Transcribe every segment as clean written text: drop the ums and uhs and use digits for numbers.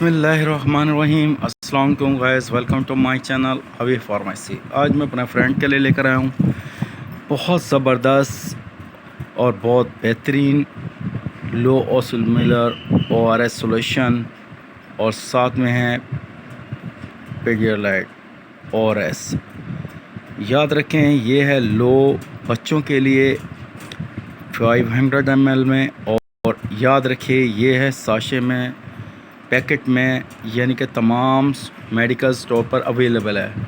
बिस्मिल्लाहिर्रहमानिर्रहीम। अस्सलाम वालेकुम guys, welcome to my channel Habib pharmacy. आज मैं अपने फ्रेंड के लिए लेकर आया हूँ बहुत ज़बरदस्त और बहुत बेहतरीन लो ओसुलमिलर ORS सोल्यूशन, और साथ में है पेडियालाइट ORS। याद रखें, ये है लो बच्चों के लिए 500 ml में, और याद रखिए ये है साशे में, पैकेट में, यानी कि तमाम मेडिकल स्टोर पर अवेलेबल है।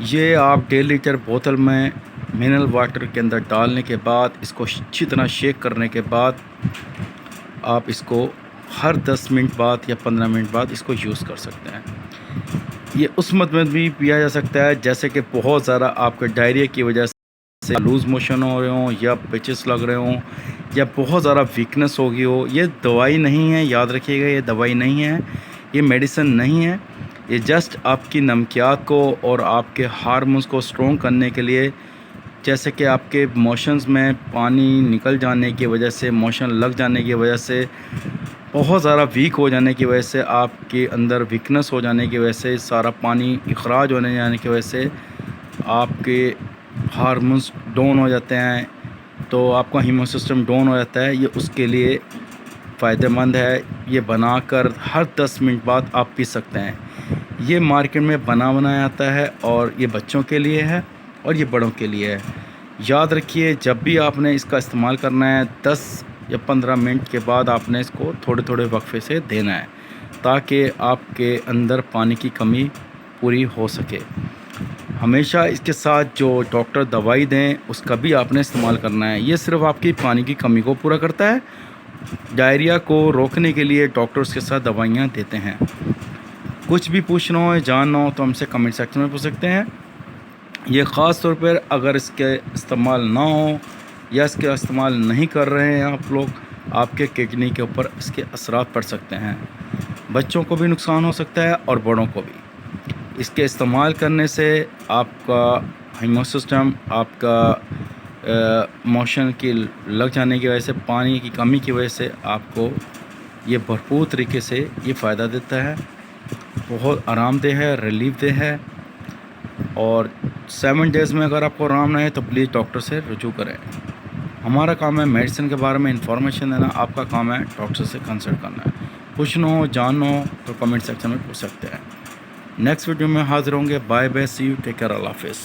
ये आप 1.5 लीटर बोतल में मिनरल वाटर के अंदर डालने के बाद इसको अच्छी तरह शेक करने के बाद आप इसको हर 10 मिनट बाद या 15 मिनट बाद इसको यूज़ कर सकते हैं। ये उस मद में भी पिया जा सकता है जैसे कि बहुत ज़्यादा आपके डायरिया की वजह से लूज़ मोशन हो रहे हों, या पिचेस लग रहे हों, या बहुत ज़्यादा वीकनेस हो गई हो। ये दवाई नहीं है, याद रखिएगा, ये दवाई नहीं है, ये मेडिसिन नहीं है। ये जस्ट आपकी नमकियात को और आपके हार्मोन्स को स्ट्रॉन्ग करने के लिए, जैसे कि आपके मोशंस में पानी निकल जाने की वजह से, मोशन लग जाने की वजह से, बहुत ज़्यादा वीक हो जाने की वजह से, आपके अंदर वीकनेस हो जाने की वजह से, सारा पानी इखराज होने जाने की वजह से आपके हार्मोन्स डाउन हो जाते हैं, तो आपका हीमो सिस्टम डाउन हो जाता है। ये उसके लिए फ़ायदेमंद है। ये बनाकर हर 10 मिनट बाद आप पी सकते हैं। ये मार्केट में बना बनाया आता है, और ये बच्चों के लिए है और ये बड़ों के लिए है। याद रखिए, जब भी आपने इसका इस्तेमाल करना है, 10 या 15 मिनट के बाद आपने इसको थोड़े थोड़े वक्फे से देना है, ताकि आपके अंदर पानी की कमी पूरी हो सके। हमेशा इसके साथ जो डॉक्टर दवाई दें उसका भी आपने इस्तेमाल करना है। ये सिर्फ आपकी पानी की कमी को पूरा करता है। डायरिया को रोकने के लिए डॉक्टर्स के साथ दवाइयाँ देते हैं। कुछ भी पूछना हो, जानना हो, तो हमसे कमेंट सेक्शन में पूछ सकते हैं। ये ख़ास तौर पर अगर इसके इस्तेमाल ना हो या इसके इस्तेमाल नहीं कर रहे हैं आप लोग, आपके किडनी के ऊपर इसके असरात पड़ सकते हैं। बच्चों को भी नुकसान हो सकता है और बड़ों को भी। इसके इस्तेमाल करने से आपका हीमो सिस्टम, आपका मोशन की लग जाने की वजह से, पानी की कमी की वजह से आपको ये भरपूर तरीके से ये फ़ायदा देता है। बहुत आरामदेह है, रिलीफदेह है। और 7 डेज़ में अगर आपको आराम ना है तो प्लीज़ डॉक्टर से रुजू करें। हमारा काम है मेडिसिन के बारे में इंफॉर्मेशन देना, आपका काम है डॉक्टर से कंसल्ट करना है। पूछना हो, जानना हो तो कमेंट सेक्शन में पूछ सकते हैं। नेक्स्ट वीडियो में हाजिर होंगे। Bye bye, see you, take care, अल्लाह हाफ़िज़।